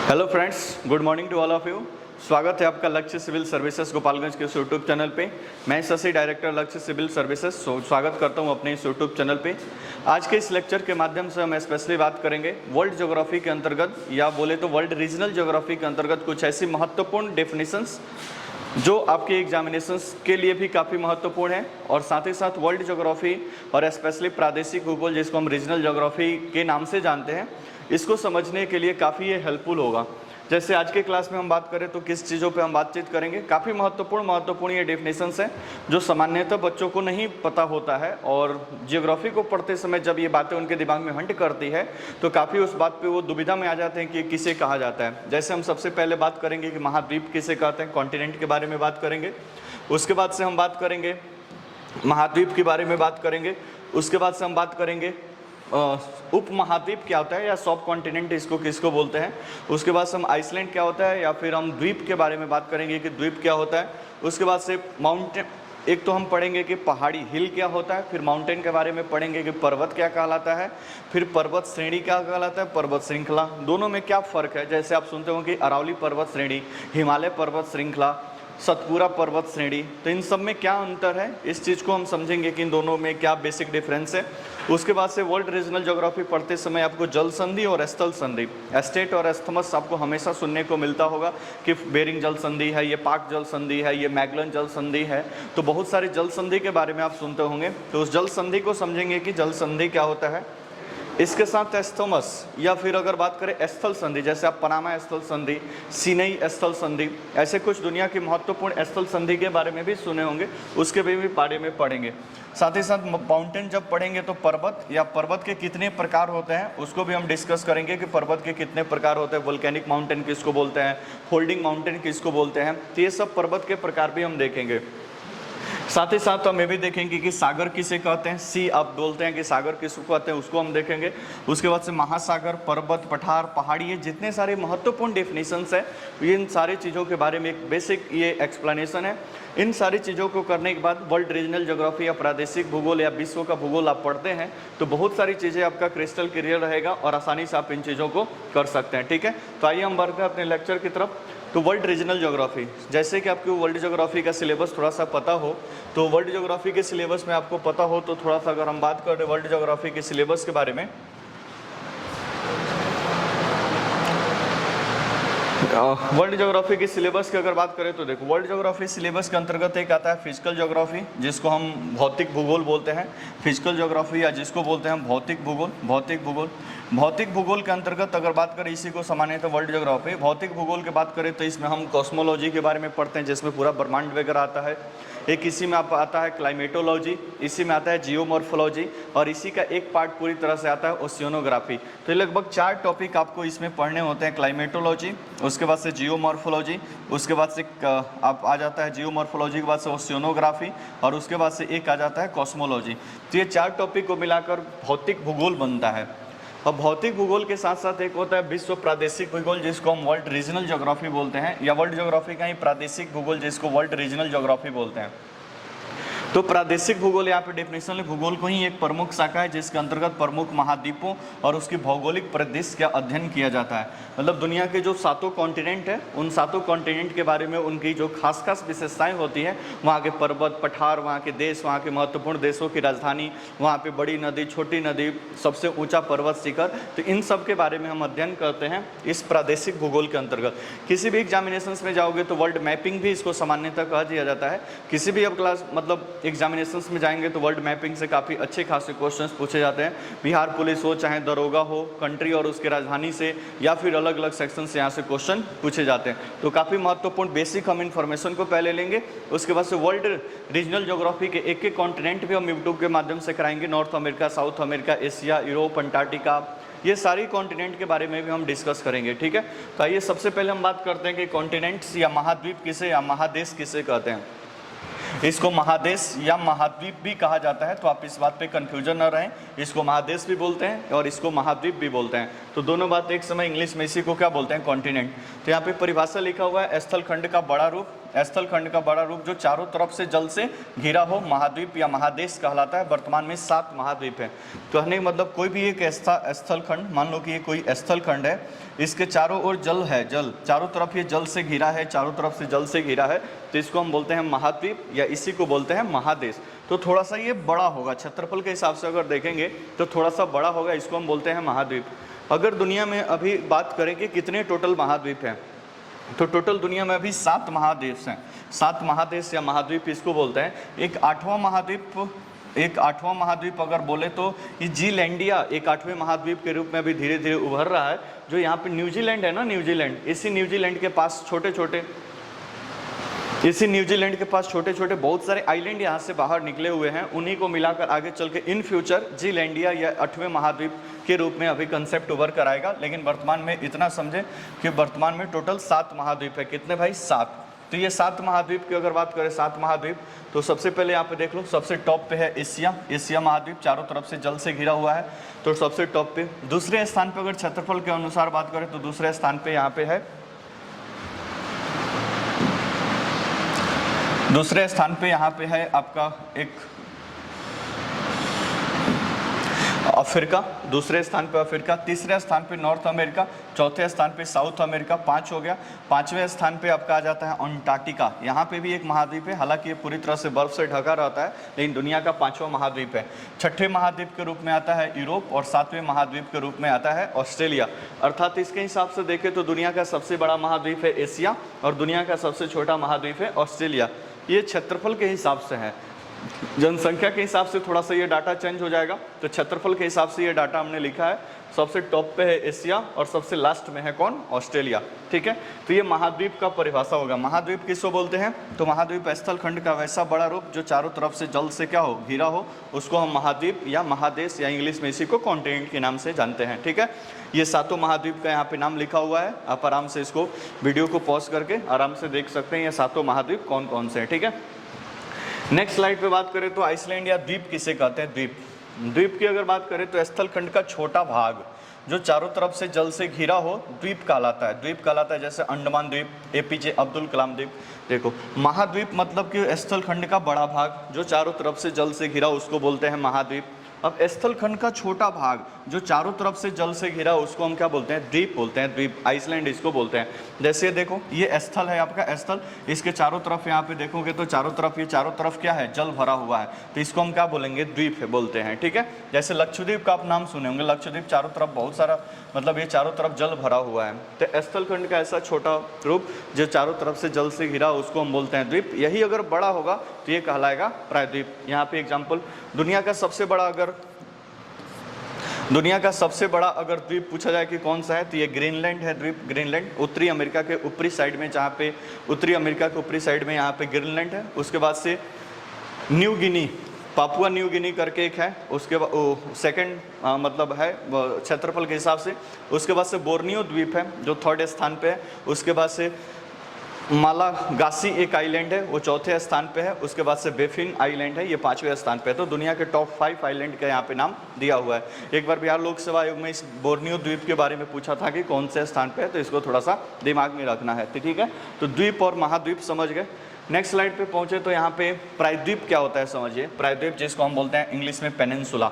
Hello friends, good morning to all of you. स्वागत है आपका लक्ष्य सिविल सर्विसेज गोपालगंज के इस यूट्यूब चैनल पे। मैं शशि, डायरेक्टर लक्ष्य सिविल सर्विसेज, स्वागत करता हूं अपने इस यूट्यूब चैनल पे। आज के इस लेक्चर के माध्यम से हम स्पेशली बात करेंगे वर्ल्ड ज्योग्राफी के अंतर्गत, या बोले तो वर्ल्ड रीजनल ज्योग्राफी के अंतर्गत कुछ ऐसी महत्वपूर्ण डेफिनेशंस जो आपके एग्जामिनेशंस के लिए भी काफ़ी महत्वपूर्ण है, और साथ ही साथ वर्ल्ड ज्योग्राफी और स्पेशली प्रादेशिक भूगोल, जिसको हम रीजनल ज्योग्राफी के नाम से जानते हैं, इसको समझने के लिए काफ़ी ये हेल्पफुल होगा। जैसे आज के क्लास में हम बात करें तो किस चीज़ों पे हम बातचीत करेंगे, काफ़ी महत्वपूर्ण ये डेफिनेशंस हैं जो सामान्यतः बच्चों को नहीं पता होता है, और जियोग्राफी को पढ़ते समय जब ये बातें उनके दिमाग में हंट करती है तो काफ़ी उस बात पे वो दुविधा में आ जाते हैं कि किसे कहा जाता है। जैसे हम सबसे पहले बात करेंगे कि महाद्वीप किसे कहते हैं, कॉन्टिनेंट के बारे में बात करेंगे। उसके बाद से हम बात करेंगे महाद्वीप के बारे में बात करेंगे। उसके बाद से हम बात करेंगे उप महाद्वीप क्या होता है, या सब कॉन्टिनेंट इसको किसको बोलते हैं। उसके बाद से हम आइसलैंड क्या होता है, या फिर हम द्वीप के बारे में बात करेंगे कि द्वीप क्या होता है। उसके बाद से माउंटेन, एक तो हम पढ़ेंगे कि पहाड़ी हिल क्या होता है, फिर माउंटेन के बारे में पढ़ेंगे कि पर्वत क्या कहलाता है, फिर पर्वत श्रेणी क्या कहलाता है, पर्वत श्रृंखला, दोनों में क्या फ़र्क है। जैसे आप सुनते हो कि अरावली पर्वत श्रेणी, हिमालय पर्वत श्रृंखला, सतपुरा पर्वत श्रेणी, तो इन सब में क्या अंतर है, इस चीज़ को हम समझेंगे कि इन दोनों में क्या बेसिक डिफरेंस है। उसके बाद से वर्ल्ड रीजनल ज्योग्राफी पढ़ते समय आपको जल संधि और स्थल संधि, एस्टेट और एस्थमस आपको हमेशा सुनने को मिलता होगा कि बेरिंग जल संधि है, ये पाक जल संधि है, ये मैगलन जल संधि है, तो बहुत सारे जल संधि के बारे में आप सुनते होंगे। तो उस जल संधि को समझेंगे कि जल संधि क्या होता है। इसके साथ एस्थमस, या फिर अगर बात करें स्थल संधि, जैसे आप पनामा स्थल संधि, सीनई स्थल संधि, ऐसे कुछ दुनिया की महत्वपूर्ण स्थल संधि के बारे में भी सुने होंगे, उसके भी बारे में पढ़ेंगे। साथ ही साथ माउंटेन जब पढ़ेंगे तो पर्वत, या पर्वत के कितने प्रकार होते हैं उसको भी हम डिस्कस करेंगे कि पर्वत के कितने प्रकार होते हैं, वोल्केनिक माउंटेन किसको बोलते हैं, फोल्डिंग माउंटेन किसको बोलते हैं, तो ये सब पर्वत के प्रकार भी हम देखेंगे। साथ ही साथ हम ये भी देखेंगे कि सागर किसे कहते हैं, सी आप बोलते हैं कि सागर किसको कहते हैं, उसको हम देखेंगे। उसके बाद से महासागर, पर्वत, पठार, पहाड़ी, ये जितने सारे महत्वपूर्ण डेफिनेशंस है, इन सारी चीज़ों के बारे में एक बेसिक ये एक्सप्लेनेशन है। इन सारी चीज़ों को करने के बाद वर्ल्ड रीजनल ज्योग्राफी या प्रादेशिक भूगोल या विश्व का भूगोल आप पढ़ते हैं तो बहुत सारी चीज़ें आपका क्रिस्टल क्लियर रहेगा और आसानी से आप इन चीज़ों को कर सकते हैं। ठीक है, तो आइए हम बढ़ते हैं अपने लेक्चर की तरफ। तो वर्ल्ड रीजनल ज्योग्राफी, जैसे कि आपको वर्ल्ड ज्योग्राफी का सिलेबस थोड़ा सा पता हो, तो वर्ल्ड ज्योग्राफी के सिलेबस में आपको पता हो तो थोड़ा सा अगर हम बात करें वर्ल्ड ज्योग्राफी के सिलेबस के बारे में, वर्ल्ड ज्योग्राफी के सिलेबस की अगर बात करें तो देखो, वर्ल्ड ज्योग्राफी सिलेबस के अंतर्गत एक आता है फिजिकल ज्योग्राफी, जिसको हम भौतिक भूगोल बोलते हैं। फिजिकल ज्योग्राफी, या जिसको बोलते हैं भौतिक भूगोल। भौतिक भूगोल के अंतर्गत अगर बात करें, इसी को सामान्यतः वर्ल्ड ज्योग्राफी। भौतिक भूगोल की बात करें तो इसमें हम कॉस्मोलॉजी के बारे में पढ़ते हैं, जिसमें पूरा ब्रह्मांड वगैरह आता है। एक इसी में आप आता है क्लाइमेटोलॉजी, इसी में आता है जियोमॉर्फोलॉजी, और इसी का एक पार्ट पूरी तरह से आता है ओशियनोग्राफी। तो लगभग 4 टॉपिक आपको इसमें पढ़ने होते हैं, क्लाइमेटोलॉजी, उसके बाद से जियोमॉर्फोलॉजी, उसके बाद से आप आ जाता है जियोमॉर्फोलॉजी के बाद से ओशियनोग्राफी, और उसके बाद से एक आ जाता है कॉस्मोलॉजी। तो ये 4 टॉपिक को मिलाकर भौतिक भूगोल बनता है। और भौतिक भूगोल के साथ साथ एक होता है विश्व प्रादेशिक भूगोल, जिसको हम वर्ल्ड रीजनल ज्योग्राफी बोलते हैं, या वर्ल्ड ज्योग्राफी का ही प्रादेशिक भूगोल, जिसको वर्ल्ड रीजनल ज्योग्राफी बोलते हैं। तो प्रादेशिक भूगोल यहाँ पे डेफिनेशन, भूगोल को ही एक प्रमुख शाखा है जिसके अंतर्गत प्रमुख महाद्वीपों और उसकी भौगोलिक परिदृश्य का अध्ययन किया जाता है। मतलब दुनिया के जो 7 कॉन्टिनेंट है, उन 7 कॉन्टिनेंट के बारे में उनकी जो खास विशेषताएं होती हैं, वहाँ के पर्वत, पठार, वहाँ के देश, वहाँ के महत्वपूर्ण देशों की राजधानी, वहाँ पे बड़ी नदी, छोटी नदी, सबसे ऊंचा पर्वत शिखर, तो इन सब के बारे में हम अध्ययन करते हैं इस प्रादेशिक भूगोल के अंतर्गत। किसी भी एग्जामिनेशन में जाओगे तो वर्ल्ड मैपिंग भी इसको सामान्यतः कहा दिया जाता है। किसी भी अब क्लास मतलब एग्जामिनेशंस में जाएंगे तो वर्ल्ड मैपिंग से काफ़ी अच्छे खासे क्वेश्चंस पूछे जाते हैं। बिहार पुलिस हो, चाहे दरोगा हो, कंट्री और उसकी राजधानी से, या फिर अलग अलग सेक्शन से यहाँ से क्वेश्चन पूछे जाते हैं। तो काफ़ी महत्वपूर्ण बेसिक हम इन्फॉर्मेशन को पहले लेंगे। उसके बाद से वर्ल्ड रीजनल ज्योग्राफी के एक कॉन्टिनेंट भी हम यूट्यूब के माध्यम से कराएंगे। North America, south America, Asia, Europe, Antarctica, ये सारी कॉन्टिनेंट के बारे में भी हम डिस्कस करेंगे। ठीक है, तो आइए सबसे पहले हम बात करते हैं कि कॉन्टिनेंट्स या महाद्वीप किसे या महादेश किसे कहते हैं। इसको महादेश या महाद्वीप भी कहा जाता है, तो आप इस बात पे कंफ्यूजन न रहें। इसको महादेश भी बोलते हैं और इसको महाद्वीप भी बोलते हैं, तो दोनों बात एक समय। इंग्लिश में इसी को क्या बोलते हैं, कॉन्टिनेंट। तो यहाँ पे परिभाषा लिखा हुआ है, स्थल खंड का बड़ा रूप स्थल खंड का बड़ा रूप जो चारों तरफ से जल से घिरा हो महाद्वीप या महादेश कहलाता है। वर्तमान में 7 महाद्वीप है। तो कहने का मतलब कोई भी एक ऐसा स्थल खंड, मान लो कि ये कोई स्थल खंड है, इसके चारों ओर जल है, जल चारों तरफ ये जल से घिरा है, चारों तरफ से जल से घिरा है, तो इसको हम बोलते हैं महाद्वीप या इसी को बोलते हैं महादेश। तो थोड़ा सा ये बड़ा होगा, क्षेत्रफल के हिसाब से अगर देखेंगे तो थोड़ा सा बड़ा होगा, इसको हम बोलते हैं महाद्वीप। अगर दुनिया में अभी बात करें कि कितने टोटल महाद्वीप हैं, तो टोटल दुनिया में अभी 7 महादेश हैं। 7 महादेश या महाद्वीप इसको बोलते हैं। एक आठवां महाद्वीप अगर बोले तो ये जीलैंडिया एक 8वें महाद्वीप के रूप में अभी धीरे धीरे उभर रहा है। जो यहाँ पे न्यूजीलैंड है ना, न्यूजीलैंड, इसी न्यूजीलैंड के पास छोटे छोटे बहुत सारे आइलैंड यहाँ से बाहर निकले हुए हैं। उन्हीं को मिलाकर आगे चल के इन फ्यूचर जीलैंडिया या 8वें महाद्वीप के रूप में अभी कंसेप्ट उभर कर आएगा। लेकिन वर्तमान में इतना समझे कि वर्तमान में टोटल 7 महाद्वीप है। कितने भाई? 7। तो ये 7 महाद्वीप की अगर बात करें, 7 महाद्वीप, तो सबसे पहले यहाँ पे देख लो, सबसे टॉप पे है एशिया महाद्वीप, चारों तरफ से जल से घिरा हुआ है, तो सबसे टॉप पे। दूसरे स्थान पे अगर क्षेत्रफल के अनुसार बात करें तो दूसरे स्थान पे यहाँ पे है, दूसरे स्थान पे यहाँ पे है आपका एक अफ्रीका, दूसरे स्थान पे अफ्रीका, तीसरे स्थान पे नॉर्थ अमेरिका, चौथे स्थान पे साउथ अमेरिका, 5 हो गया। 5वें स्थान पे आपका आ जाता है अंटार्कटिका। यहाँ पे भी एक महाद्वीप है, हालांकि ये पूरी तरह से बर्फ से ढका रहता है, लेकिन दुनिया का 5वां महाद्वीप है। 6ठे महाद्वीप के रूप में आता है यूरोप और 7वें महाद्वीप के रूप में आता है ऑस्ट्रेलिया। अर्थात इसके हिसाब से देखें तो दुनिया का सबसे बड़ा महाद्वीप है एशिया और दुनिया का सबसे छोटा महाद्वीप है ऑस्ट्रेलिया। ये क्षेत्रफल के हिसाब से है, जनसंख्या के हिसाब से थोड़ा सा ये डाटा चेंज हो जाएगा। तो क्षेत्रफल के हिसाब से ये डाटा हमने लिखा है। सबसे टॉप पे है एशिया और सबसे लास्ट में है कौन? ऑस्ट्रेलिया। ठीक है, तो ये महाद्वीप का परिभाषा होगा। महाद्वीप किसको बोलते हैं? तो महाद्वीप स्थल खंड का वैसा बड़ा रूप जो चारों तरफ से जल से क्या हो? घिरा हो, उसको हम महाद्वीप या महादेश या इंग्लिश में इसी को कॉन्टिनेंट के नाम से जानते हैं। ठीक है, ये 7 महाद्वीप का यहाँ पे नाम लिखा हुआ है। आप आराम से इसको वीडियो को पॉज करके आराम से देख सकते हैं ये 7 महाद्वीप कौन कौन से हैं। ठीक है, नेक्स्ट स्लाइड पे बात करें तो आइसलैंड या द्वीप किसे कहते हैं? द्वीप की अगर बात करें तो स्थल खंड का छोटा भाग जो चारों तरफ से जल से घिरा हो द्वीप कहलाता है। द्वीप कहलाता है जैसे अंडमान द्वीप, एपीजे अब्दुल कलाम द्वीप। देखो, महाद्वीप मतलब कि स्थल खंड का बड़ा भाग जो चारों तरफ से जल से घिरा उसको बोलते हैं महाद्वीप। अब स्थल खंड का छोटा भाग जो चारों तरफ से जल से घिरा उसको हम क्या बोलते हैं? द्वीप बोलते हैं। द्वीप, आइसलैंड इसको बोलते हैं। जैसे देखो, ये स्थल है आपका स्थल, इसके चारों तरफ यहाँ पे देखोगे तो चारों तरफ, ये चारों तरफ क्या है? जल भरा हुआ है, तो इसको हम क्या बोलेंगे? द्वीप है बोलते हैं। ठीक है, जैसे लक्षद्वीप का आप नाम सुने होंगे, लक्षद्वीप चारों तरफ बहुत सारा, मतलब ये चारों तरफ जल भरा हुआ है। तो स्थल खंड का ऐसा छोटा रूप जो चारों तरफ से जल से घिरा उसको हम बोलते हैं द्वीप। यही अगर बड़ा होगा तो ये कहलाएगा प्रायद्वीप। यहाँ पे एग्जाम्पल, दुनिया का सबसे बड़ा अगर द्वीप पूछा जाए कि कौन सा है, तो ये ग्रीनलैंड है द्वीप। ग्रीनलैंड उत्तरी अमेरिका के ऊपरी साइड में, जहाँ पे उत्तरी अमेरिका के ऊपरी साइड में यहाँ पे ग्रीनलैंड है। उसके बाद से New Guinea, Papua New Guinea करके एक है, उसके बाद सेकंड मतलब है क्षेत्रफल के हिसाब से। उसके बाद से बोर्नियो द्वीप है जो 3rd स्थान पे है। उसके बाद से मालागासी एक आइलैंड है, वो 4थे स्थान पे है। उसके बाद से बेफिन आइलैंड है, ये 5वें स्थान पे है। तो दुनिया के टॉप 5 आइलैंड का यहाँ पे नाम दिया हुआ है। एक बार बिहार लोक सेवा आयोग में इस बोर्नियो द्वीप के बारे में पूछा था कि कौन से स्थान पे है, तो इसको थोड़ा सा दिमाग में रखना है। तो ठीक है, तो द्वीप और महाद्वीप समझ गए। नेक्स्ट स्लाइड पे पहुंचे तो यहाँ पे प्रायद्वीप क्या होता है समझिए। प्रायद्वीप जिसको हम बोलते हैं इंग्लिश में पेनिनसुला।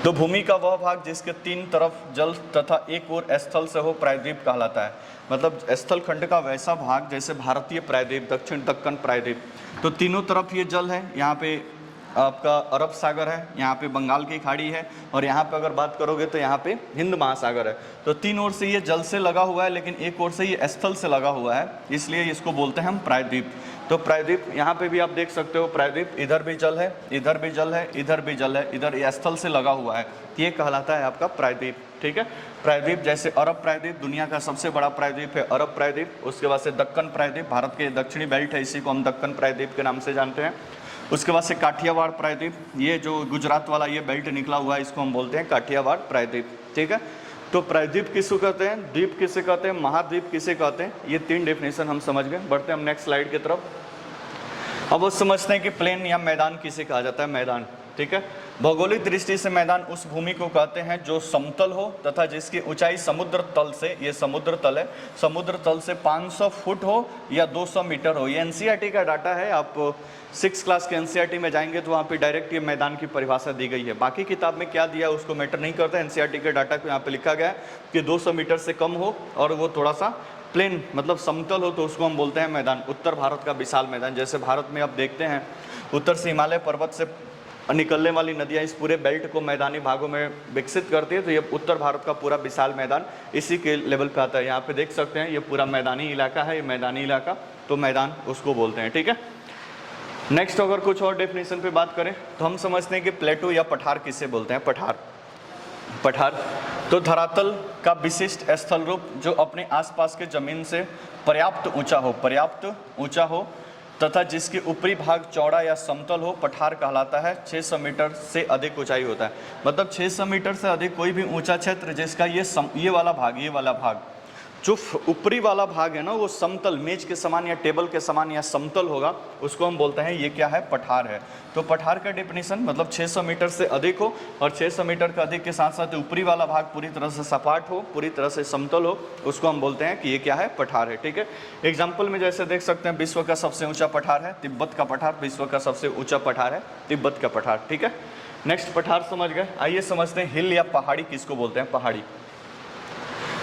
तो भूमि का वह भाग जिसके 3 तरफ जल तथा एक और स्थल से हो प्रायद्वीप कहलाता है। मतलब स्थल खंड का वैसा भाग जैसे भारतीय प्रायद्वीप, दक्षिण दक्कन प्रायद्वीप, तो तीनों तरफ ये जल है। यहाँ पे आपका अरब सागर है, यहाँ पे बंगाल की खाड़ी है, और यहाँ पे अगर बात करोगे तो यहाँ पे हिंद महासागर है। तो 3 ओर से ये जल से लगा हुआ है, लेकिन एक ओर से ये स्थल से लगा हुआ है, इसलिए इसको बोलते हैं हम प्रायद्वीप। तो प्रायद्वीप यहाँ पे भी आप देख सकते हो, प्रायद्वीप इधर भी जल है, इधर भी जल है, इधर भी जल है, इधर ये स्थल से लगा हुआ है, ये कहलाता है आपका प्रायद्वीप। ठीक है, प्रायद्वीप जैसे अरब प्रायद्वीप दुनिया का सबसे बड़ा प्रायद्वीप है, अरब प्रायद्वीप। उसके बाद से दक्कन प्रायद्वीप भारत के दक्षिणी बेल्ट है, इसी को हम दक्कन प्रायद्वीप के नाम से जानते हैं। उसके बाद से काठियावाड़ प्रायद्वीप, ये जो गुजरात वाला ये बेल्ट निकला हुआ है, इसको हम बोलते हैं काठियावाड़ प्रायद्वीप। ठीक है, तो प्रायद्वीप किसको कहते हैं, द्वीप किसे कहते हैं, महाद्वीप किसे कहते हैं, ये 3 डेफिनेशन हम समझ गए। बढ़ते हैं हम नेक्स्ट स्लाइड की तरफ। अब वो समझते हैं कि प्लेन या मैदान किसे कहा जाता है, मैदान। ठीक है, भौगोलिक दृष्टि से मैदान उस भूमि को कहते हैं जो समतल हो तथा जिसकी ऊंचाई समुद्र तल से, ये समुद्र तल है, समुद्र तल से 500 फुट हो या 200 मीटर हो। ये एनसीईआरटी का डाटा है, आप 6 क्लास के एनसीईआरटी में जाएंगे तो वहाँ पे डायरेक्ट ये मैदान की परिभाषा दी गई है। बाकी किताब में क्या दिया उसको मैटर नहीं करता, एनसीईआरटी के डाटा को यहाँ पे लिखा गया है कि 200 मीटर से कम हो और वो थोड़ा सा प्लेन मतलब समतल हो तो उसको हम बोलते हैं मैदान। उत्तर भारत का विशाल मैदान, जैसे भारत में आप देखते हैं उत्तर से हिमालय पर्वत से निकलने वाली नदियाँ इस पूरे बेल्ट को मैदानी भागों में विकसित करती है, तो ये उत्तर भारत का पूरा विशाल मैदान इसी के लेवल पे आता है। यहाँ पे देख सकते हैं ये पूरा मैदानी इलाका है, ये मैदानी इलाका, तो मैदान उसको बोलते हैं, ठीक है। नेक्स्ट अगर कुछ और डेफिनेशन पे बात करें तो हम समझते हैं कि प्लेटो या पठार किसे बोलते हैं। पठार तो धरातल का विशिष्ट स्थल रूप जो अपने आसपास के जमीन से पर्याप्त ऊंचा हो तथा जिसके ऊपरी भाग चौड़ा या समतल हो, पठार कहलाता है। 600 मीटर से अधिक ऊंचाई होता है, मतलब 600 मीटर से अधिक कोई भी ऊंचा क्षेत्र जिसका ये वाला भाग जो ऊपरी वाला भाग है ना वो समतल, मेज के समान या टेबल के समान या समतल होगा, उसको हम बोलते हैं ये क्या है, पठार है। तो पठार का डेफिनेशन मतलब 600 मीटर से अधिक हो और 600 मीटर का अधिक के साथ साथ ऊपरी वाला भाग पूरी तरह से सपाट हो, पूरी तरह से समतल हो, उसको हम बोलते हैं कि ये क्या है, पठार है, ठीक है। एग्जाम्पल में जैसे देख सकते हैं विश्व का सबसे ऊँचा पठार है तिब्बत का पठार, विश्व का सबसे ऊँचा पठार है तिब्बत का पठार, ठीक है। नेक्स्ट पठार समझ गए, आइए समझते हैं हिल या पहाड़ी किसको बोलते हैं। पहाड़ी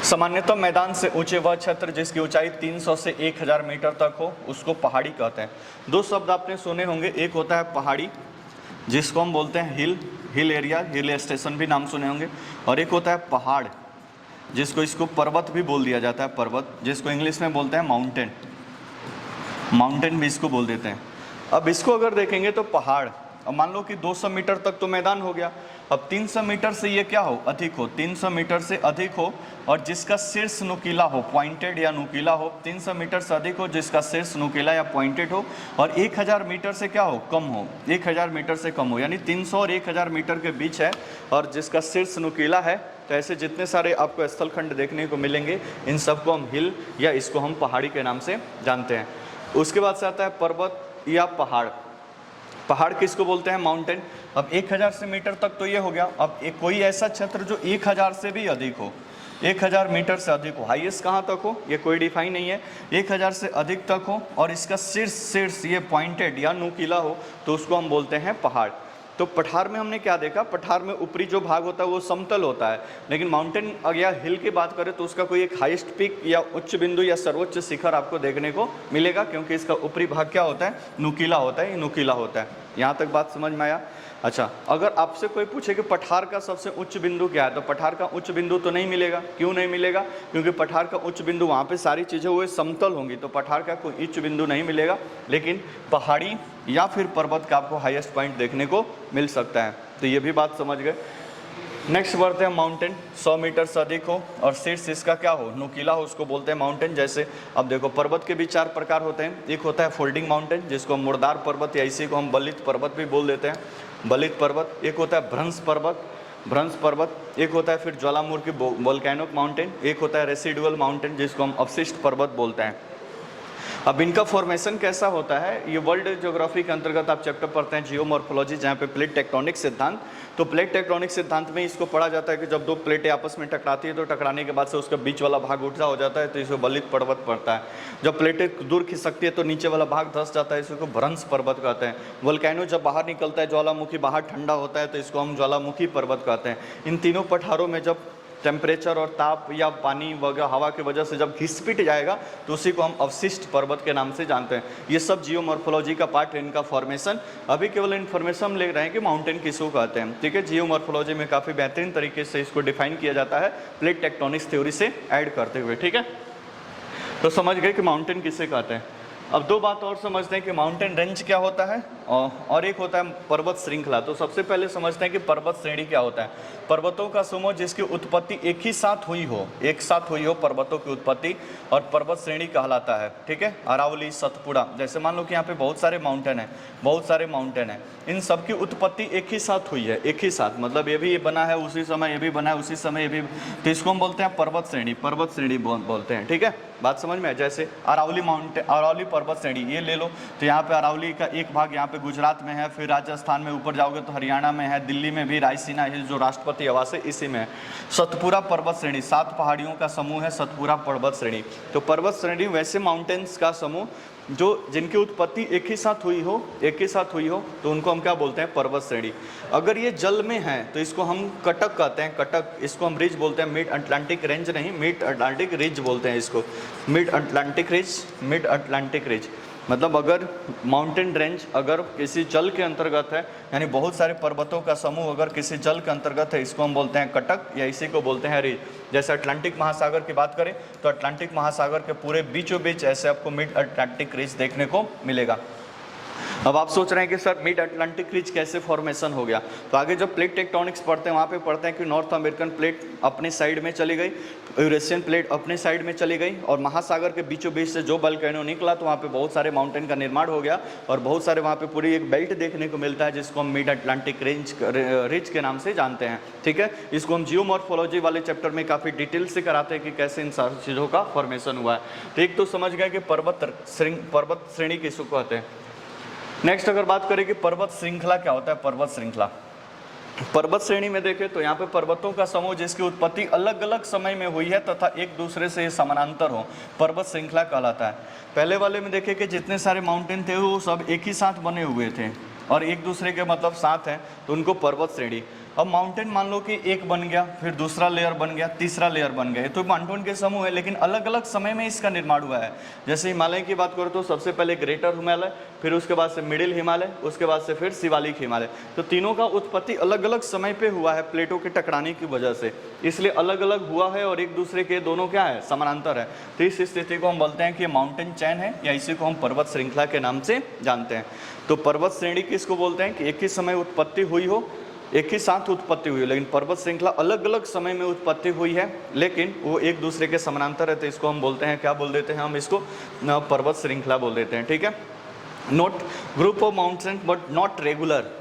सामान्यतः मैदान से ऊंचे वह क्षेत्र जिसकी ऊंचाई 300 से 1000 मीटर तक हो उसको पहाड़ी कहते हैं। दो शब्द आपने सुने होंगे, एक होता है पहाड़ी जिसको हम बोलते हैं हिल एरिया, हिल स्टेशन भी नाम सुने होंगे, और एक होता है पहाड़ जिसको इसको पर्वत भी बोल दिया जाता है, पर्वत जिसको इंग्लिश में बोलते हैं माउंटेन भी इसको बोल देते हैं। अब इसको अगर देखेंगे तो पहाड़, अब मान लो कि 200 मीटर तक तो मैदान हो गया, अब 300 मीटर से ये क्या हो, अधिक हो, 300 मीटर से अधिक हो और जिसका शीर्ष नुकीला हो, पॉइंटेड या नुकीला हो, 300 मीटर से अधिक हो जिसका शीर्ष नुकीला या पॉइंटेड हो, और 1000 मीटर से क्या हो, कम हो, 1000 मीटर से कम हो, यानी 300 और 1000 मीटर के बीच है और जिसका शीर्ष नुकीला है। तो ऐसे जितने सारे आपको स्थलखंड देखने को मिलेंगे इन सबको हम हिल या इसको हम पहाड़ी के नाम से जानते हैं। उसके बाद से आता है पर्वत या पहाड़। पहाड़ किसको बोलते हैं, माउंटेन। अब 1000 से मीटर तक तो ये हो गया, अब एक कोई ऐसा क्षेत्र जो 1000 से भी अधिक हो, 1000 मीटर से अधिक हो, हाईएस्ट कहाँ तक हो ये कोई डिफाइन नहीं है, 1000 से अधिक तक हो और इसका शीर्ष ये पॉइंटेड या नुकीला हो तो उसको हम बोलते हैं पहाड़। तो पठार में हमने क्या देखा, पठार में ऊपरी जो भाग होता है वो समतल होता है, लेकिन माउंटेन या हिल की बात करें तो उसका कोई एक हाईएस्ट पीक या उच्च बिंदु या सर्वोच्च शिखर आपको देखने को मिलेगा, क्योंकि इसका ऊपरी भाग क्या होता है, नुकीला होता है, ये नुकीला होता है। यहाँ तक बात समझ में आया। अच्छा, अगर आपसे कोई पूछे कि पठार का सबसे उच्च बिंदु क्या है, तो पठार का उच्च बिंदु तो नहीं मिलेगा। क्यों नहीं मिलेगा, क्योंकि पठार का उच्च बिंदु वहाँ पे सारी चीज़ें वो समतल होंगी, तो पठार का कोई उच्च बिंदु नहीं मिलेगा, लेकिन पहाड़ी या फिर पर्वत का आपको हाईएस्ट पॉइंट देखने को मिल सकता है। तो ये भी बात समझ गए। नेक्स्ट बढ़ते हैं माउंटेन। 100 मीटर से अधिक हो और शीर्ष इसका क्या हो, नुकीला हो, उसको बोलते हैं माउंटेन। जैसे अब देखो पर्वत के भी 4 प्रकार होते हैं। एक होता है फोल्डिंग माउंटेन जिसको मुर्दार पर्वत या इसी को हम बलित पर्वत भी बोल देते हैं, बलित पर्वत। एक होता है भ्रंश पर्वत। एक होता है फिर ज्वालामुखी वोल्केनिक माउंटेन। एक होता है रेसिडुअल माउंटेन जिसको हम अवशिष्ट पर्वत बोलते हैं। अब इनका फॉर्मेशन कैसा होता है, ये वर्ल्ड ज्योग्राफी के अंतर्गत आप चैप्टर पढ़ते हैं जियोमॉर्फोलॉजी, जहाँ पे प्लेट टेक्टोनिक सिद्धांत। तो प्लेट टेक्टोनिक सिद्धांत में इसको पढ़ा जाता है कि जब दो प्लेटें आपस में टकराती है तो टकराने के बाद से उसका बीच वाला भाग उठा हो जाता है तो इसको बलित पर्वत पड़ता है। जब प्लेटें दूर खिसकती है तो नीचे वाला भाग धंस जाता है, इसको भ्रंश पर्वत कहते हैं। वोल्केनो जब बाहर निकलता है, ज्वालामुखी बाहर ठंडा होता है तो इसको हम ज्वालामुखी पर्वत कहते हैं। इन तीनों पठारों में जब टेम्परेचर और ताप या पानी वगैरह हवा की वजह से जब घिसपिट जाएगा तो उसी को हम अवशिष्ट पर्वत के नाम से जानते हैं। ये सब जियोमॉर्फोलॉजी का पार्ट है, इनका फॉर्मेशन। अभी केवल इन्फॉर्मेशन हम ले रहे हैं कि माउंटेन किसको कहते हैं, ठीक है। जियोमॉर्फोलॉजी में काफ़ी बेहतरीन तरीके से इसको डिफाइन किया जाता है प्लेट टेक्टोनिक्स थ्योरी से ऐड करते हुए, ठीक है। तो समझ गए कि माउंटेन किसे कहते हैं। अब दो बात और समझते हैं कि माउंटेन रेंज क्या होता है और एक होता है पर्वत श्रृंखला। तो सबसे पहले समझते हैं कि पर्वत श्रेणी क्या होता है। पर्वतों का समूह जिसकी उत्पत्ति एक साथ हुई हो पर्वतों की उत्पत्ति, और पर्वत श्रेणी कहलाता है, ठीक है। अरावली, सतपुड़ा, जैसे मान लो कि यहाँ पे बहुत सारे माउंटेन हैं, इन सब की उत्पत्ति एक ही साथ हुई है, एक ही साथ, मतलब ये भी बना है उसी समय, ये भी बना है उसी समय, ये भी, तो इसको हम बोलते हैं पर्वत श्रेणी बोलते हैं, ठीक है। बात समझ में है। जैसे अरावली माउंटेन, अरावली पर्वत श्रेणी ये ले लो, तो यहाँ पे अरावली का एक भाग यहाँ पे गुजरात में है, फिर राजस्थान में ऊपर जाओगे तो हरियाणा में है, दिल्ली में भी रायसीना हिल जो राष्ट्रपति आवास है इसी में है। सतपुरा पर्वत श्रेणी 7 पहाड़ियों का समूह है सतपुरा पर्वत श्रेणी। तो पर्वत श्रेणी वैसे माउंटेन्स का समूह जो जिनकी उत्पत्ति एक ही साथ हुई हो तो उनको हम क्या बोलते हैं, पर्वत श्रेणी। अगर ये जल में है तो इसको हम कटक कहते हैं, कटक। इसको हम रिज बोलते हैं, मिड अटलांटिक रेंज नहीं, मिड अटलांटिक रिज बोलते हैं इसको, मिड अटलांटिक रिज। मतलब अगर माउंटेन रेंज अगर किसी जल के अंतर्गत है, यानी बहुत सारे पर्वतों का समूह अगर किसी जल के अंतर्गत है, इसको हम बोलते हैं कटक या इसी को बोलते हैं रिज। जैसे अटलांटिक महासागर की बात करें तो अटलांटिक महासागर के पूरे बीचों बीच ऐसे आपको मिड अटलांटिक रिज देखने को मिलेगा। अब आप सोच रहे हैं कि सर मिड अटलांटिक रिज कैसे फॉर्मेशन हो गया, तो आगे जब प्लेट टेक्टोनिक्स पढ़ते हैं वहाँ पे पढ़ते हैं कि नॉर्थ अमेरिकन प्लेट अपने साइड में चली गई, यूरेशियन प्लेट अपने साइड में चली गई, और महासागर के बीचों बीच से जो वोल्केनो निकला तो वहाँ पे बहुत सारे माउंटेन का निर्माण हो गया, और बहुत सारे वहाँ पे पूरी एक बेल्ट देखने को मिलता है जिसको हम मिड अटलांटिक रिज के नाम से जानते हैं। ठीक है, इसको हम जियोमॉर्फोलॉजी वाले चैप्टर में काफ़ी डिटेल से कराते हैं कि कैसे इन सारी चीज़ों का फॉर्मेशन हुआ है। तो एक तो समझ गए कि पर्वत श्रेणी किसको कहते हैं। नेक्स्ट अगर बात करें कि पर्वत श्रृंखला क्या होता है, पर्वत श्रेणी में देखें तो यहाँ पे पर्वतों का समूह जिसकी उत्पत्ति अलग अलग समय में हुई है तथा एक दूसरे से समानांतर हो, पर्वत श्रृंखला कहलाता है। पहले वाले में देखें कि जितने सारे माउंटेन थे वो सब एक ही साथ बने हुए थे और एक दूसरे के मतलब साथ हैं, तो उनको पर्वत श्रेणी। अब माउंटेन मान लो कि एक बन गया, फिर दूसरा लेयर बन गया, तीसरा लेयर बन गया, तो माउंटेन के समूह है लेकिन अलग अलग समय में इसका निर्माण हुआ है। जैसे हिमालय की बात करो तो सबसे पहले ग्रेटर हिमालय, फिर उसके बाद से मिडिल हिमालय, उसके बाद से फिर शिवालिक हिमालय। तो तीनों का उत्पत्ति अलग अलग समय पे हुआ है प्लेटों के टकराने की वजह से, इसलिए अलग अलग हुआ है और एक दूसरे के दोनों क्या है, समानांतर है। तो इस स्थिति को हम बोलते हैं कि माउंटेन चैन है या इसी को हम पर्वत श्रृंखला के नाम से जानते हैं। तो पर्वत श्रेणी किसको बोलते हैं कि एक ही समय उत्पत्ति हुई हो, एक ही साथ उत्पत्ति हुई है, लेकिन पर्वत श्रृंखला अलग अलग समय में उत्पत्ति हुई है लेकिन वो एक दूसरे के समानांतर है, तो इसको हम बोलते हैं, क्या बोल देते हैं हम इसको, पर्वत श्रृंखला बोल देते हैं। ठीक है, note group of mountain but not regular,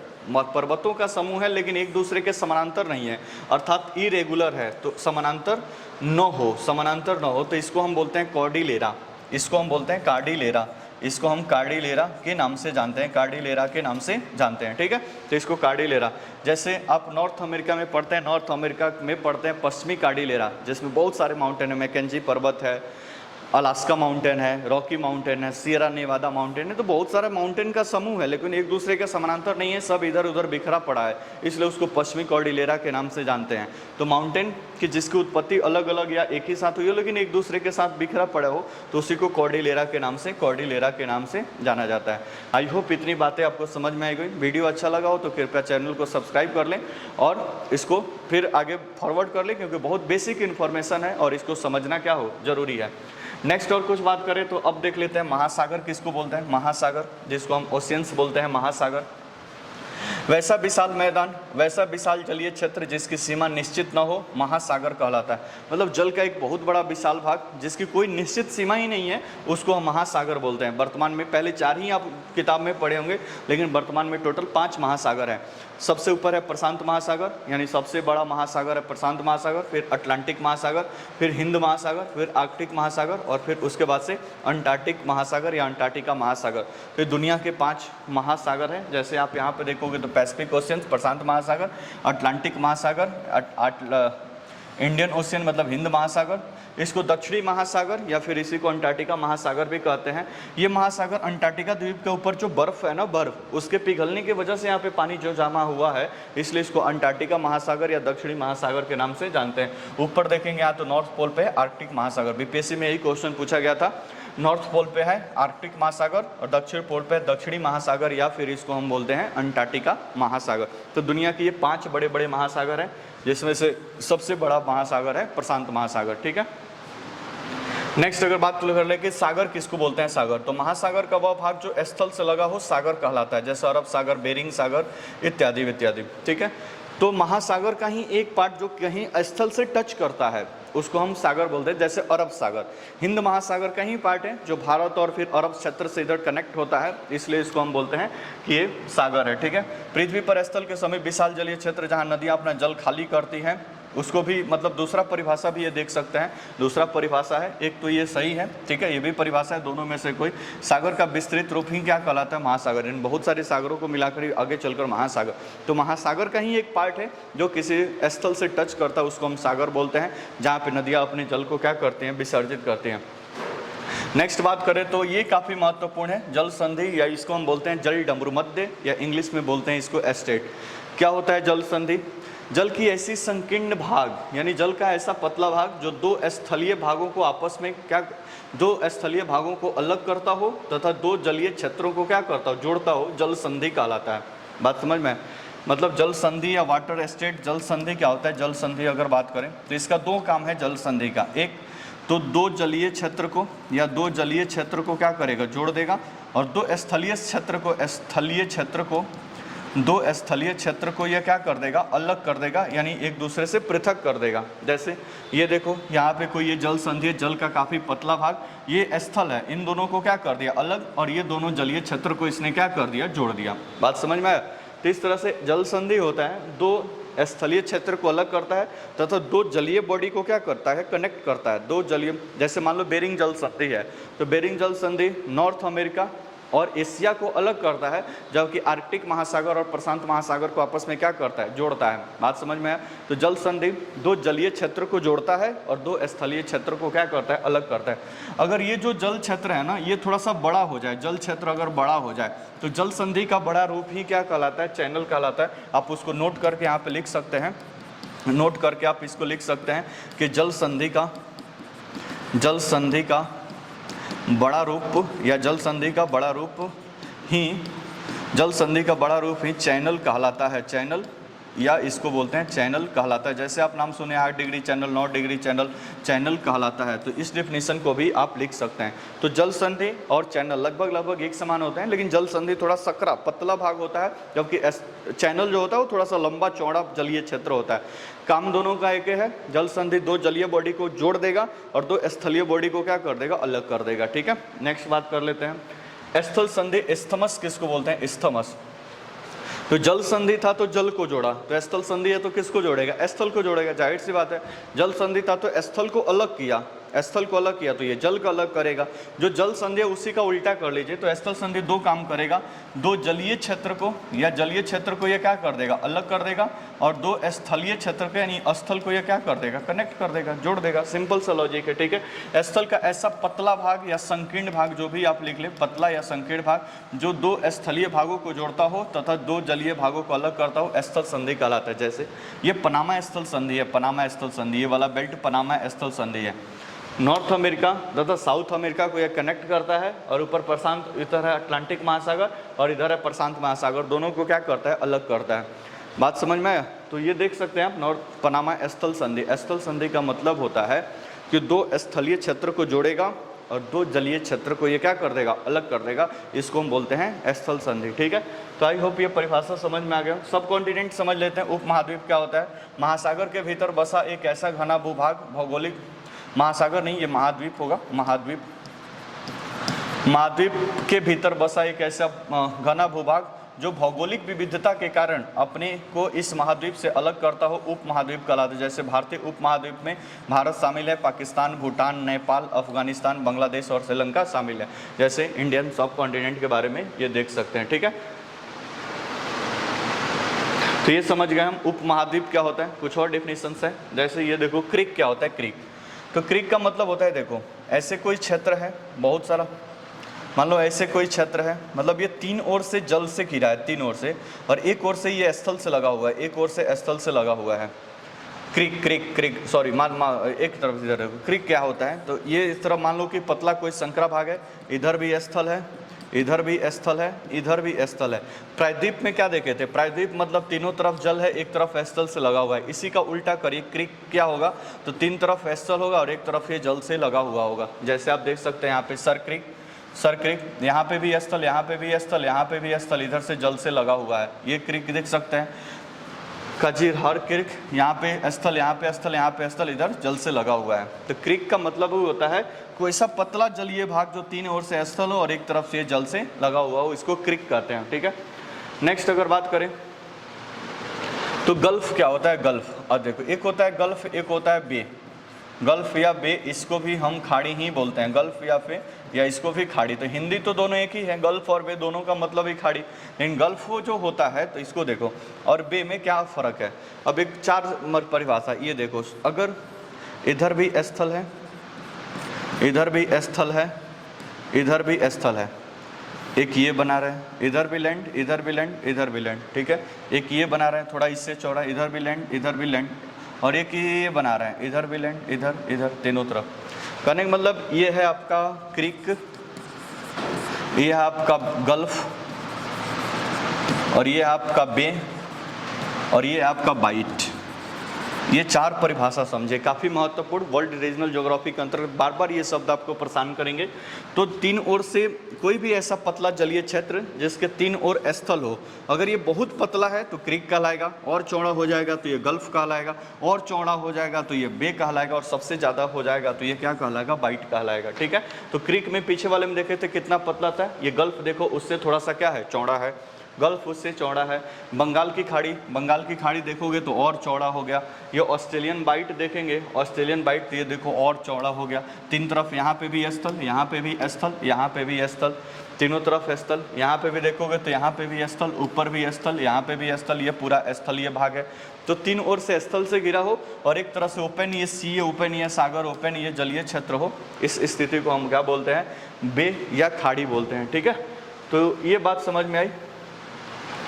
पर्वतों का समूह है लेकिन एक दूसरे के समानांतर नहीं है, अर्थात इरेगुलर है, तो समानांतर न हो तो इसको हम बोलते हैं कॉर्डिलेरा, इसको हम बोलते हैं कार्डिलेरा, इसको हम कार्डिलेरा के नाम से जानते हैं, कार्डिलेरा के नाम से जानते हैं। ठीक है, तो इसको कार्डिलेरा, जैसे आप नॉर्थ अमेरिका में पढ़ते हैं, नॉर्थ अमेरिका में पढ़ते हैं पश्चिमी कार्डिलेरा जिसमें बहुत सारे माउंटेन है, मैकेंजी पर्वत है, अलास्का माउंटेन है, रॉकी माउंटेन है, सियरा नेवादा माउंटेन है, तो बहुत सारे माउंटेन का समूह है लेकिन एक दूसरे के समानांतर नहीं है, सब इधर उधर बिखरा पड़ा है, इसलिए उसको पश्चिमी कॉर्डिलेरा के नाम से जानते हैं। तो माउंटेन की जिसकी उत्पत्ति अलग अलग या एक ही साथ हुई हो लेकिन एक दूसरे के साथ बिखरा पड़ा हो तो उसी को कॉर्डिलेरा के नाम से जाना जाता है। आई होप इतनी बातें आपको समझ में आई गई। वीडियो अच्छा लगा हो तो कृपया चैनल को सब्सक्राइब कर लें और इसको फिर आगे फॉरवर्ड कर लें क्योंकि बहुत बेसिक इन्फॉर्मेशन है और इसको समझना क्या हो जरूरी है। नेक्स्ट और कुछ बात करें तो अब देख लेते हैं महासागर किसको बोलते हैं। महासागर जिसको हम ओशियंस बोलते हैं, महासागर वैसा विशाल मैदान, वैसा विशाल जलीय क्षेत्र जिसकी सीमा निश्चित न हो, महासागर कहलाता है। मतलब जल का एक बहुत बड़ा विशाल भाग जिसकी कोई निश्चित सीमा ही नहीं है उसको हम महासागर बोलते हैं। वर्तमान में पहले 4 ही आप किताब में पढ़े होंगे लेकिन वर्तमान में टोटल 5 महासागर हैं। सबसे ऊपर है प्रशांत महासागर, यानी सबसे बड़ा महासागर है प्रशांत महासागर, फिर अटलांटिक महासागर, फिर हिंद महासागर, फिर आर्कटिक महासागर और फिर उसके बाद से अंटार्कटिक महासागर या अंटार्कटिका महासागर। तो दुनिया के 5 महासागर हैं। जैसे आप यहाँ पे देखोगे तो पैसिफिक ओशियन, प्रशांत महासागर, अटलांटिक महासागर, इंडियन ओशियन मतलब हिंद महासागर, इसको दक्षिणी महासागर या फिर इसी को अंटार्कटिका महासागर भी कहते हैं। ये महासागर अंटार्कटिका द्वीप के ऊपर जो बर्फ़ है ना, बर्फ़ उसके पिघलने की वजह से यहाँ पे पानी जो जमा हुआ है इसलिए इसको अंटार्कटिका महासागर या दक्षिणी महासागर के नाम से जानते हैं। ऊपर देखेंगे यहाँ तो नॉर्थ पोल पे है आर्कटिक महासागर, बीपीएससी में यही क्वेश्चन पूछा गया था। नॉर्थ पोल पे है आर्कटिक महासागर और दक्षिण पोल पे दक्षिणी महासागर या फिर इसको हम बोलते हैं अंटार्कटिका महासागर। तो दुनिया के ये 5 बड़े बड़े महासागर हैं जिसमें से सबसे बड़ा महासागर है प्रशांत महासागर। ठीक है, नेक्स्ट अगर बात कर ले कि सागर किसको बोलते हैं, सागर, तो महासागर का वह भाग जो स्थल से लगा हो सागर कहलाता है, जैसे अरब सागर, बेरिंग सागर इत्यादि इत्यादि। ठीक है, तो महासागर का ही एक पार्ट जो कहीं स्थल से टच करता है उसको हम सागर बोलते हैं, जैसे अरब सागर। हिंद महासागर का ही पार्ट है जो भारत और फिर अरब क्षेत्र से इधर कनेक्ट होता है, इसलिए इसको हम बोलते हैं कि ये सागर है। ठीक है, पृथ्वी पर स्थल के समय विशाल जलीय क्षेत्र जहाँ नदियाँ अपना जल खाली करती हैं उसको भी मतलब दूसरा परिभाषा भी ये देख सकते हैं, दूसरा परिभाषा है, एक तो ये सही है, ठीक है, ये भी परिभाषा है, दोनों में से कोई। सागर का विस्तृत रूप ही क्या कहलाता है? महासागर। इन बहुत सारे सागरों को मिलाकर आगे चलकर महासागर, तो महासागर का ही एक पार्ट है जो किसी स्थल से टच करता है, उसको हम सागर बोलते हैं, जहाँ पे नदियाँ अपने जल को क्या करते हैं? विसर्जित करते हैं। नेक्स्ट बात करें तो ये काफ़ी महत्वपूर्ण है, जल संधि, या इसको हम बोलते हैं जल डमरू मध्य, या इंग्लिश में बोलते हैं इसको एस्टेट। क्या होता है जल संधि? जल की ऐसी संकीर्ण भाग, यानी जल का ऐसा पतला भाग जो दो स्थलीय भागों को आपस में क्या, दो स्थलीय भागों को अलग करता हो तथा दो जलीय क्षेत्रों को क्या करता हो? जोड़ता हो, जल संधि कहलाता है। बात समझ में? मतलब जल संधि या वाटर एस्टेट, जल संधि क्या होता है? जल संधि अगर बात करें तो इसका दो काम है जल संधि का। एक तो दो जलीय क्षेत्र को या दो जलीय क्षेत्र को क्या करेगा? जोड़ देगा, और दो स्थलीय क्षेत्र को दो स्थलीय क्षेत्र को यह क्या कर देगा? अलग कर देगा, यानी एक दूसरे से पृथक कर देगा। जैसे ये देखो, यहाँ पे कोई ये जल संधि है, जल का काफ़ी पतला भाग, ये स्थल है, इन दोनों को क्या कर दिया? अलग, और ये दोनों जलीय क्षेत्र को इसने क्या कर दिया? जोड़ दिया। बात समझ में आया? तो इस तरह से जल संधि होता है, दो स्थलीय क्षेत्र को अलग करता है तथा दो जलीय बॉडी को क्या करता है? कनेक्ट करता है। दो जलीय, जैसे मान लो बेरिंग जल संधि है, तो बेरिंग जल संधि नॉर्थ अमेरिका और एशिया को अलग करता है, जबकि आर्कटिक महासागर और प्रशांत महासागर को आपस में क्या करता है? जोड़ता है। बात समझ में आया? तो जल संधि दो जलीय क्षेत्र को जोड़ता है और दो स्थलीय क्षेत्र को क्या करता है? अलग करता है। अगर ये जो जल क्षेत्र है ना, ये थोड़ा सा बड़ा हो जाए, जल क्षेत्र अगर बड़ा हो जाए, तो जल संधि का बड़ा रूप ही क्या कहलाता है? चैनल कहलाता है। आप उसको नोट करके यहाँ पे लिख सकते हैं, नोट करके आप इसको लिख सकते हैं कि जल संधि का बड़ा रूप, या जल संधि का बड़ा रूप ही चैनल कहलाता है। चैनल, या इसको बोलते हैं चैनल कहलाता है। जैसे आप नाम सुने 8 degree channel, 9 degree channel, channel कहलाता है। तो इस डेफिनेशन को भी आप लिख सकते हैं। तो जल संधि और चैनल लगभग एक समान होते हैं, लेकिन जल संधि थोड़ा सकरा पतला भाग होता है, जबकि चैनल जो होता है वो थोड़ा सा लंबा चौड़ा जलीय क्षेत्र होता है। काम दोनों का एक है, जल संधि दो जलीय बॉडी को जोड़ देगा और दो स्थलीय बॉडी को क्या कर देगा? अलग कर देगा। ठीक है, नेक्स्ट बात कर लेते हैं। स्थल संधि, स्थमस किसको बोलते हैं? स्थमस। तो जल संधि था तो जल को जोड़ा, तो स्थल संधि है तो किसको जोड़ेगा? स्थल को जोड़ेगा, जाहिर सी बात है। जल संधि था तो स्थल को अलग किया, स्थल को अलग किया तो ये जल को अलग करेगा। जो जल संधि है उसी का उल्टा कर लीजिए, तो स्थल संधि दो काम करेगा, दो जलीय क्षेत्र को या जलीय क्षेत्र को ये क्या कर देगा? अलग कर देगा, और दो स्थलीय क्षेत्र को यानी स्थल को ये क्या कर देगा? कनेक्ट कर देगा, जोड़ देगा। सिंपल सा लॉजिक है। ठीक है, स्थल का ऐसा पतला भाग या संकीर्ण भाग, जो भी आप लिख ले, पतला या संकीर्ण भाग, जो दो स्थलीय भागों को जोड़ता हो तथा दो जलीय भागों को अलग करता हो, स्थल संधि कहलाता है। जैसे ये पनामा स्थल संधि है, पनामा स्थल संधि, ये वाला बेल्ट पनामा स्थल संधि है। नॉर्थ अमेरिका तथा साउथ अमेरिका को यह कनेक्ट करता है, और ऊपर प्रशांत, इधर है अटलांटिक महासागर और इधर है प्रशांत महासागर, दोनों को क्या करता है? अलग करता है। बात समझ में आया? तो ये देख सकते हैं आप, नॉर्थ पनामा स्थल संधि। स्थल संधि का मतलब होता है कि दो स्थलीय क्षेत्र को जोड़ेगा और दो जलीय क्षेत्र को ये क्या कर देगा? अलग कर देगा। इसको हम बोलते हैं स्थल संधि। ठीक है, तो आई होप ये परिभाषा समझ में आ गया। सब कॉन्टिनेंट समझ लेते हैं। उप महाद्वीप क्या होता है? महासागर के भीतर बसा एक ऐसा घना भूभाग, भौगोलिक, महासागर नहीं, ये महाद्वीप होगा, महाद्वीप, महाद्वीप के भीतर बसा एक ऐसा घना भूभाग जो भौगोलिक विविधता के कारण अपने को इस महाद्वीप से अलग करता हो, उप महाद्वीप कहलाता है। जैसे भारतीय उप महाद्वीप में भारत शामिल है, पाकिस्तान, भूटान, नेपाल, अफगानिस्तान, बांग्लादेश और श्रीलंका शामिल है। जैसे इंडियन सब कॉन्टिनेंट के बारे में ये देख सकते हैं। ठीक है, तो ये समझ गए हम उप महाद्वीप क्या होता है। कुछ और डेफिनेशंस है, जैसे ये देखो, क्रीक क्या होता है? क्रीक, तो क्रीक का मतलब होता है, देखो ऐसे कोई क्षेत्र है बहुत सारा, मान लो ऐसे कोई क्षेत्र है, मतलब ये तीन ओर से जल से घिरा है, तीन ओर से, और एक ओर से ये स्थल से लगा हुआ है, एक ओर से स्थल से लगा हुआ है। क्रीक सॉरी, एक तरफ इधर क्रीक क्या होता है? तो ये इस तरफ मान लो कि पतला कोई संकरा भाग है, इधर भी स्थल है, इधर भी स्थल है, इधर भी स्थल है। प्रायद्वीप में क्या देखे थे? प्रायद्वीप मतलब तीनों तरफ जल है, एक तरफ स्थल से लगा हुआ है। इसी का उल्टा करिए, क्रीक क्या होगा? तो तीन तरफ स्थल होगा और एक तरफ ये जल से लगा हुआ होगा। जैसे आप देख सकते हैं यहाँ पे सर क्रीक, यहाँ पे भी स्थल, यहाँ पे भी स्थल, यहाँ पे भी स्थल, इधर से जल से लगा हुआ है। ये क्रीक देख सकते हैं। कजीर हर क्रीक, यहाँ पे स्थल, यहाँ पे स्थल, यहाँ पे स्थल, इधर जल से लगा हुआ है। तो क्रीक का मतलब वो होता है कोई ऐसा पतला जलीय भाग जो तीन ओर से स्थल हो और एक तरफ से जल से लगा हुआ हो, इसको क्रीक कहते हैं। ठीक है, नेक्स्ट अगर बात करें तो गल्फ क्या होता है? गल्फ, अब देखो एक होता है गल्फ, एक होता है बे। गल्फ या बे, इसको भी हम खाड़ी ही बोलते हैं, गल्फ या फिर या इसको भी खाड़ी। तो हिंदी तो दोनों एक ही है, गल्फ और बे दोनों का मतलब ही खाड़ी। लेकिन गल्फ जो होता है तो इसको देखो, और बे में क्या फ़र्क है। अब एक 4 परिभाषा ये देखो, अगर इधर भी स्थल है, इधर भी स्थल है, इधर भी स्थल है, एक ये बना रहे हैं, इधर भी लैंड, इधर भी लैंड, इधर भी लैंड, ठीक है। एक ये बना रहे हैं थोड़ा इससे चौड़ा, इधर भी लैंड, इधर भी लैंड, और एक ये बना रहे हैं, इधर भी लैंड, इधर इधर, तीनों तरफ। कहने का मतलब ये है आपका क्रीक, ये है आपका गल्फ, और ये है आपका बे, और ये है आपका बाइट। ये 4 परिभाषा समझे, काफ़ी महत्वपूर्ण। वर्ल्ड रीजनल ज्योग्राफी के अंतर्गत बार बार ये शब्द आपको परेशान करेंगे। तो 3 ओर से कोई भी ऐसा पतला जलीय क्षेत्र जिसके 3 ओर स्थल हो, अगर ये बहुत पतला है तो क्रीक कहलाएगा, और चौड़ा हो जाएगा तो ये गल्फ कहलाएगा, और चौड़ा हो जाएगा तो ये बे कहलाएगा, और सबसे ज़्यादा हो जाएगा तो ये क्या कहलाएगा? बाइट कहलाएगा, ठीक है। तो क्रीक में पीछे वाले में देखे थे कितना पतला था, ये गल्फ देखो उससे थोड़ा सा क्या है? चौड़ा है, गल्फ उससे चौड़ा है। बंगाल की खाड़ी देखोगे तो और चौड़ा हो गया। ये ऑस्ट्रेलियन बाइट देखेंगे, ऑस्ट्रेलियन बाइट तो ये देखो और चौड़ा हो गया। 3 तरफ यहाँ पे भी स्थल, यहाँ पे भी स्थल, यहाँ पे भी स्थल, तीनों तरफ स्थल। यहाँ पे भी देखोगे तो यहाँ पे भी स्थल, ऊपर भी स्थल, यहाँ पे भी स्थल, ये पूरा स्थलीय भाग है। तो 3 ओर से स्थल से घिरा हो, और एक तरह से ओपन, ये सी ओपन, ये सागर ओपन, ये जलीय क्षेत्र हो, इस स्थिति को हम क्या बोलते हैं? बे या खाड़ी बोलते हैं, ठीक है। तो ये बात समझ में आई,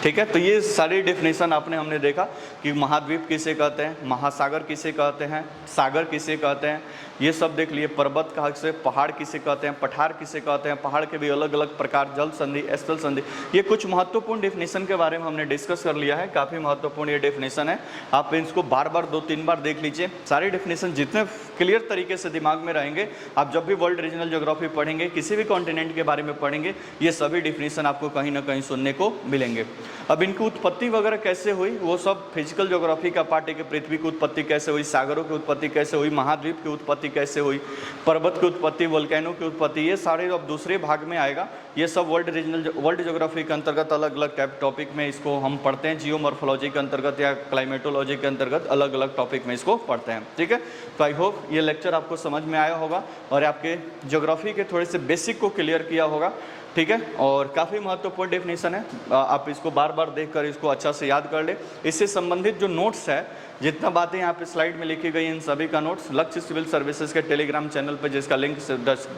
ठीक है। तो ये सारी डेफिनेशन हमने देखा कि महाद्वीप किसे कहते हैं, महासागर किसे कहते हैं, सागर किसे कहते हैं, ये सब देख लिए। पर्वत कहा से, पहाड़ किसे कहते हैं, पठार किसे कहते हैं, पहाड़ के भी अलग अलग प्रकार, जल संधि, स्थल संधि, ये कुछ महत्वपूर्ण डेफिनेशन के बारे में हमने डिस्कस कर लिया है। काफ़ी महत्वपूर्ण ये डेफिनेशन है, आप इसको बार बार 2-3 बार देख लीजिए। सारी डेफिनेशन जितने क्लियर तरीके से दिमाग में रहेंगे, आप जब भी वर्ल्ड रीजनल ज्योग्राफी पढ़ेंगे, किसी भी कॉन्टिनेंट के बारे में पढ़ेंगे, ये सभी डेफिनेशन आपको कहीं ना कहीं सुनने को मिलेंगे। अब इनकी उत्पत्ति वगैरह कैसे हुई, वो सब फिजिकल ज्योग्राफी का पार्ट है कि पृथ्वी की उत्पत्ति कैसे हुई, सागरों की उत्पत्ति कैसे हुई, महाद्वीप की उत्पत्ति कैसे हुई, पर्वत की उत्पत्ति, वोल्केनो की उत्पत्ति, ये सारे अब दूसरे भाग में आएगा। ये सब वर्ल्ड ज्योग्राफी के अंतर्गत अलग अलग टॉपिक में इसको हम पढ़ते हैं। जियोमॉर्फोलॉजी के अंतर्गत या क्लाइमेटोलॉजी के अंतर्गत अलग अलग टॉपिक में इसको पढ़ते हैं, ठीक है। तो आई होप ये लेक्चर आपको समझ में आया होगा और आपके ज्योग्राफी के थोड़े से बेसिक को क्लियर किया होगा, ठीक है। और काफ़ी महत्वपूर्ण डेफिनेशन है, आप इसको बार बार देखकर इसको अच्छा से याद कर ले। इससे संबंधित जो नोट्स है, जितना बातें यहाँ पे स्लाइड में लिखी गई, इन सभी का नोट्स लक्ष्य सिविल सर्विसेज के टेलीग्राम चैनल पर, जिसका लिंक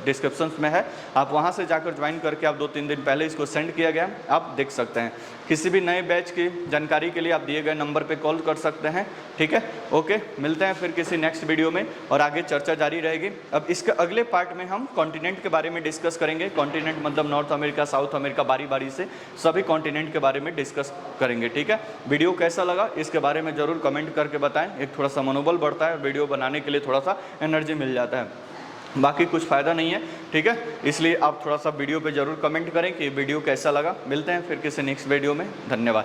डिस्क्रिप्शन में है, आप वहाँ से जाकर ज्वाइन करके आप 2-3 दिन पहले इसको सेंड किया गया, आप देख सकते हैं। किसी भी नए बैच की जानकारी के लिए आप दिए गए नंबर पे कॉल कर सकते हैं, ठीक है। ओके, मिलते हैं फिर किसी नेक्स्ट वीडियो में और आगे चर्चा जारी रहेगी। अब इसके अगले पार्ट में हम कॉन्टिनेंट के बारे में डिस्कस करेंगे। कॉन्टिनेंट मतलब नॉर्थ अमेरिका, साउथ अमेरिका, बारी बारी से सभी कॉन्टिनेंट के बारे में डिस्कस करेंगे, ठीक है। वीडियो कैसा लगा इसके बारे में ज़रूर कमेंट करके बताएं, एक थोड़ा सा मनोबल बढ़ता है, वीडियो बनाने के लिए थोड़ा सा एनर्जी मिल जाता है, बाकी कुछ फ़ायदा नहीं है, ठीक है। इसलिए आप थोड़ा सा वीडियो पे ज़रूर कमेंट करें कि वीडियो कैसा लगा। मिलते हैं फिर किसी नेक्स्ट वीडियो में, धन्यवाद।